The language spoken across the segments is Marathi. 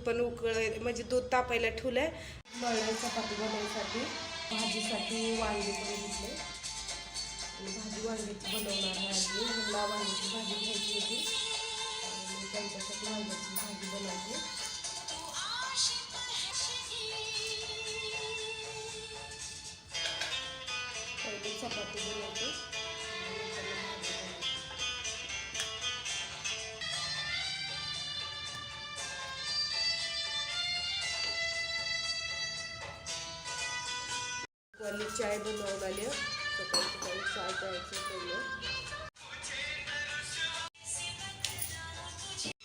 पण म्हणजे दूध तापायला ठेवलंय. मळण चपाती बनवण्यासाठी भाजीसाठी वांगे पण घेतले आणि भाजी वांग्याची बनवणार आहे. आज मला वांग्याची भाजी घ्यायची होती आणि त्यांच्यासाठी वांग्याची भाजी बनवते. पहिले चपाती बनवते. वाली चाय बनवून आली. सकाळी सकाळी चाय प्यायचं पहिलं.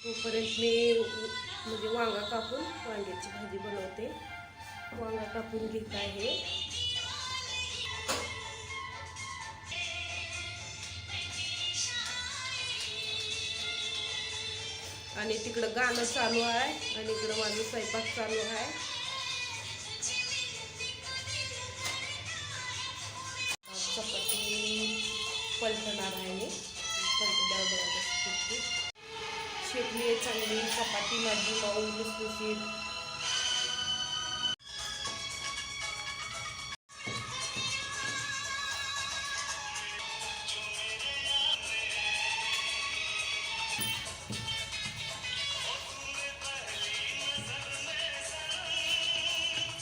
तोपर्यंत मी म्हणजे वांगा कापून वांग्याची भाजी बनवते. वांगा कापून घेत आहे. आणि तिकडं गाणं चालू आहे आणि इकडं माझं स्वयंपाक चालू आहे. चपाती पलटणार आहे मी. पलटल्यावर शेकली आहे चांगली चपाती माझी मऊ लुसलुसीत.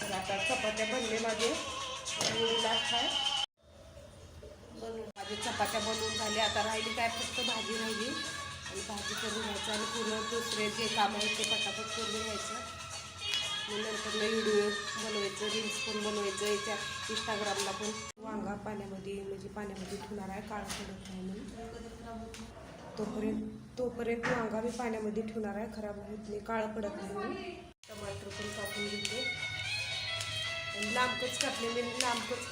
तर आता चपात्या बनले माझे लास्ट आहे. माझे चपात्या बनवून झाले. आता राहिली काय फक्त भाजी राहिली आणि भाजी करून घ्यायचं आणि पूर्ण दुसरे जे काम आहे ते पटापट करून घ्यायचं. नंतर व्हिडिओ बनवायचं, रील्स पण बनवायचं. याच्या इंस्टाग्रामला पण. वांगा पाण्यामध्ये म्हणजे पाण्यामध्ये ठेवणार आहे काळं पडत नाही म्हणून. तोपर्यंत वांगा मी पाण्यामध्ये ठेवणार आहे खराब होत नाही काळं पडत नाही म्हणून. टमाटर पण कापून घेते. लांबकच कापले मी. लांबकच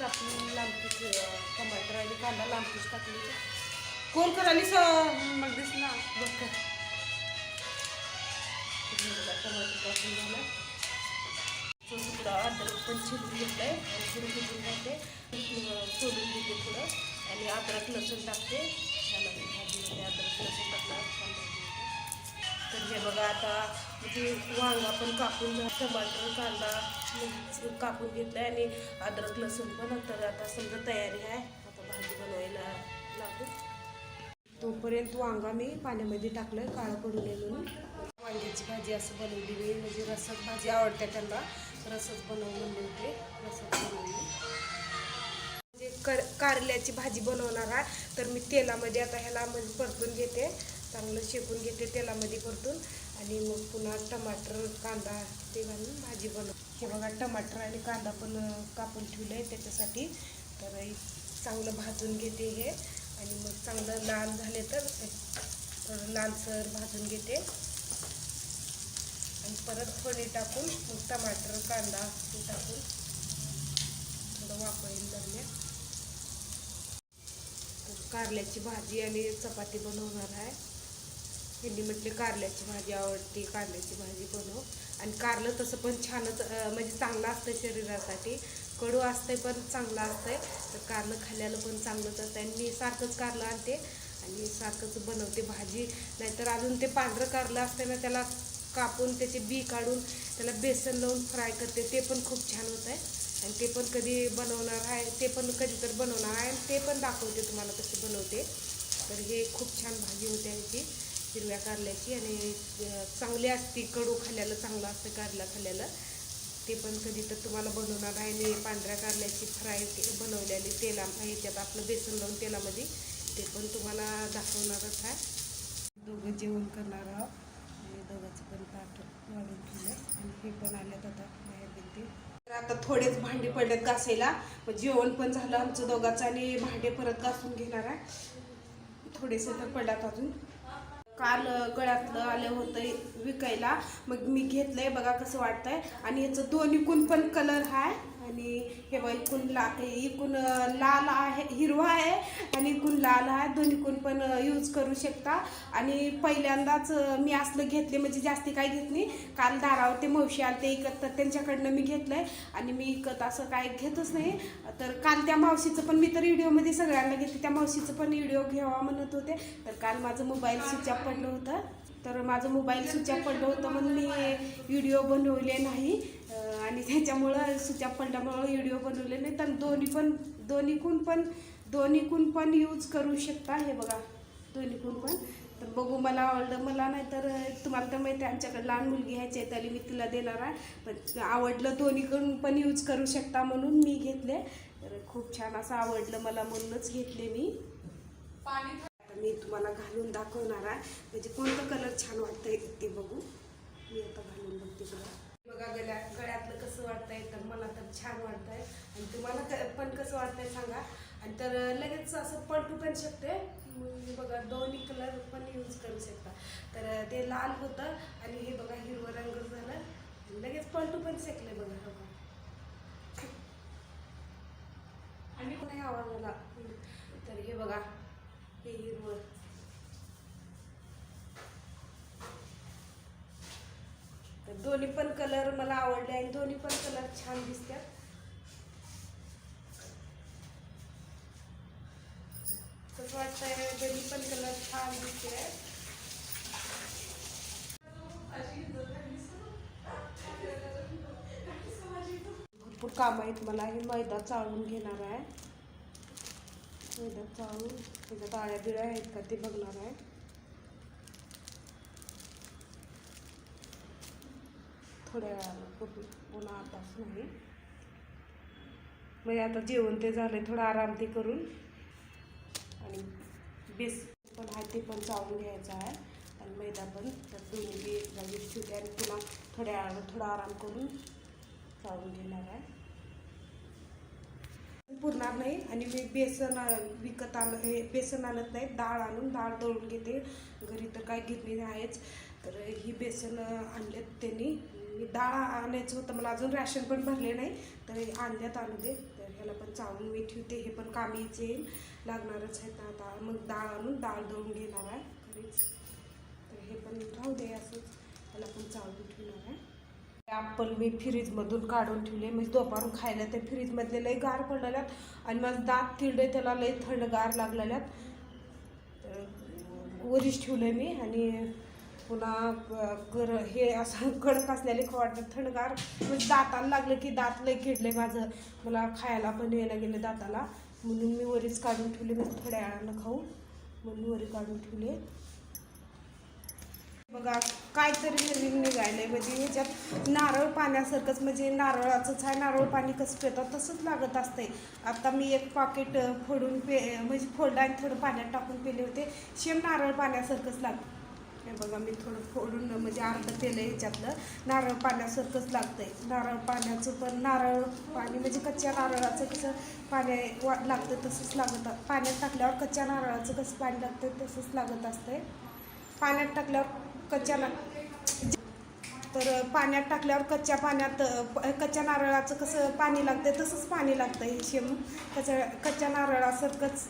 टमाटर आणि कांदा लांबकच टाकले. कोण करायली मग दिसला बघ. टमाटर कापून झाला. थोडं अद्रक पण शिजून घेतलंय आणि थोडं शिजून घालते. सोडून घेते थोडं आणि अद्रक लसूण टाकते. छान भाजीमध्ये अद्रक लसूण टाकला छान भाजी. तर हे बघा आता म्हणजे वांगा पण कापून टमाटर कांदा कापून घेतला आहे आणि अद्रक लसूण पण. तर आता समजा तयारी आहे. आता भाजी बनवायला लागू. तोपर्यंत वांगा मी पाण्यामध्ये टाकलं काळं पडू नये म्हणून. वांग्याची भाजी असं बनवली मी. म्हणजे रसात भाजी आवडते त्यांना. रसच बनवून बनवते. रसात बनवली म्हणजे कारल्याची भाजी बनवणार आहे. तर मी तेलामध्ये आता ह्याला म्हणजे परतून घेते. चांगलं शेकून घेते तेलामध्ये परतून आणि मग पुन्हा टमाटर कांदा ते घालून भाजी बनवते. हे बघा टमाटर आणि कांदा पण कापून ठेवलं आहे त्याच्यासाठी. तर चांगलं भाजून घेते हे आणि मग चांगलं लाल झाले तर थोडं लालसर भाजून घेते आणि परत फोडणी टाकून मग टमाटर कांदा हे टाकून थोडं वाफवायला लागले. कारल्याची भाजी आणि चपाती बनवणार आहे. यांनी म्हटले कारल्याची भाजी आवडते कारल्याची भाजी बनव. आणि कारलं तसं पण छानच म्हणजे चांगलं असतं शरीरासाठी. कडू असतंय पण चांगलं असतंय. तर कारलं खाल्ल्याला पण चांगलंच असतं. आणि मी सारखंच कारलं आणते आणि सारखंच बनवते भाजी. नाहीतर अजून ते पांढरं कारलं असतं ना त्याला कापून त्याचे बी काढून त्याला बेसन लावून फ्राय करते. ते पण खूप छान होतं आहे. आणि ते पण कधी बनवणार आहे. ते पण कधी तर बनवणार आहे आणि ते पण दाखवते तुम्हाला कशी बनवते. तर हे खूप छान भाजी होते ह्याची हिरव्या कारल्याची. आणि चांगली असते कडू खाल्ल्याला चांगलं असतं कारला खाल्ल्याला. ते पण कधी तर तुम्हाला बनवणार आहे. आणि पांढऱ्या कारल्याची फ्राय बनवलेली ह्याच्यात आपलं बेसन लावून तेलामध्ये ते पण तुम्हाला दाखवणारच आहे. दोघं जेवण करणार आहोत आणि दोघांचं पण ताट वाढून ठेवलं आणि हे पण आल्यात आता बाहेर गेले. तर आता थोडेच भांडे पडलेत घासायला. जेवण पण झालं आमचं दोघांचं आणि भांडे परत घासून घेणार आहे. थोडेसे तर पडल्यात अजून. काल गळ्यातलं आलं होतं विकायला. मग मी घेतलंय बघा कसं वाटतंय. आणि ह्याचं दोन्हीकून पण कलर आहे. आणि हे बघा इकून लाल आहे हिरवा आहे आणि इकून लाल आहे. दोन्हीकून पण यूज करू शकता. आणि पहिल्यांदाच मी असलं घेतले म्हणजे जास्ती काय घेत नाही. काल दारावर ते मावशी आले ते इकत तर त्यांच्याकडनं मी घेतलंय. आणि मी इकत असं काय घेतच नाही. तर काल त्या मावशीचं पण मी तर व्हिडिओमध्ये सगळ्यांना घेतले. त्या मावशीचं पण व्हिडिओ घ्यावा म्हणत होते. तर काल माझं मोबाईल स्विच ऑफ पडलं होतं. तर माझं मोबाईल स्विच ऑफ पडलं होतं म्हणून मी व्हिडिओ बनवले नाही आणि त्याच्यामुळं स्विच ऑफ पडल्यामुळं व्हिडिओ बनवले नाही. तर दोन्हीकून पण यूज करू शकता. हे बघा दोन्हीकून पण. तर बघू मला आवडलं, मला नाही तर तुम्हाला तर माहिती आहे आमच्याकडे लहान मुलगी ह्याची आहे तरी मी तिला देणार आहे. पण आवडलं दोन्हीकडून पण यूज करू शकता म्हणून मी घेतले. तर खूप छान असं आवडलं मला म्हणूनच घेतले मी. आता मी तुम्हाला घालून दाखवणार आहे म्हणजे कोणतं कलर छान वाटतंय ते बघू. मी आता घालून बघते तुला. बघा गळ्यातलं कसं वाटतंय. तर मला तर छान वाटतंय आणि तुम्हाला पण कसं वाटतंय सांगा. आणि तर लगेच असं पलटू पण शकते. बघा दोन्ही कलर पण यूज करू शकता. तर ते लाल होतं आणि हे बघा हिरवं रंग झालं लगेच पलटू पण शकले. बघा आणि कोणी आवाजाला. तर हे बघा हे हिरवं. तर दोन्ही पण कलर मला आवडले आणि दोन्ही पण कलर छान दिसतात. कसं वाटतंय दोन्ही पण कलर छान दिसते. भरपूर काम आहेत मला. हे मैदा चाळून घेणार आहे. मैदा चाळून त्याच्यात आळ्या बिळ्या आहेत का ते बघणार आहे. थोड्या वेळाला पुन्हा आताच नाही म्हणजे आता जेवण ते झालं थोडा आराम ते करून. आणि बेस पण आहे ते पण चाळून घ्यायचं आहे आणि मैदा पण. तर दोन्ही बी लगेच ठेवते आणि पुन्हा थोड्या वेळाला थोडा आराम करून चाळून घेणार आहे. पुरणार नाही. आणि मी बेसन विकत आणत हे बेसन आणत नाही, डाळ आणून डाळ दळून घेते. घरी तर काय गिरणी आहेच. तर ही बेसन आणलेत त्यांनी. मी डाळ आणायचं होतं मला अजून रॅशन पण भरले नाही तर आणल्यात आणू दे. तर ह्याला पण चाळून मी ठेवते. हे पण कामीच येईल लागणारच आहेत आता. मग डाळ आणून डाळ दळून घेणार आहे घरीच. तर हे पण राहू दे असंच. ह्याला पण चाळून ठेवणार आहे. ॲपल मी फ्रीजमधून काढून ठेवले म्हणजे दुपारून खायला. ते फ्रीजमधले लई गार पडलेल्यात आणि माझं दात किडले त्याला लई थंडगार लागलेल्यात. वरीच ठेवलं मी. आणि पुन्हा हे असं कडक असलेले वाटतं थंडगार म्हणजे दाताला लागलं की दात लई किडले माझं. मला खायला पण यायला गेलं दाताला म्हणून मी वरीच काढून ठेवले. म्हणजे थोड्या वेळानं खाऊ म्हणून वरी काढून ठेवले. बघा काहीतरी नवीन निघायलंय म्हणजे ह्याच्यात नारळ पाण्यासारखंच म्हणजे नारळाचंच आहे. नारळ पाणी कसं पितात तसंच लागत असतंय. आता मी एक पाकिट फोडून म्हणजे फोडलं आणि थोडं पाण्यात टाकून पिले होते. सेम नारळ पाण्यासारखंच लागतं. हे बघा मी थोडं फोडून म्हणजे अर्ध केलं ह्याच्यातलं. नारळ पाण्यासारखंच लागतंय. नारळ पाण्याचं पण नारळ पाणी म्हणजे कच्च्या नारळाचं कसं पाणी लागतं तसंच लागतं. पाण्यात टाकल्यावर कच्च्या नारळाचं कसं पाणी लागतं तसंच लागत असतंय. पाण्यात टाकल्यावर तर पाण्यात टाकल्यावर कच्च्या नारळाचं कसं पाणी लागतं तसंच पाणी लागतं. हे शेम कच्च्या नारळासारखंच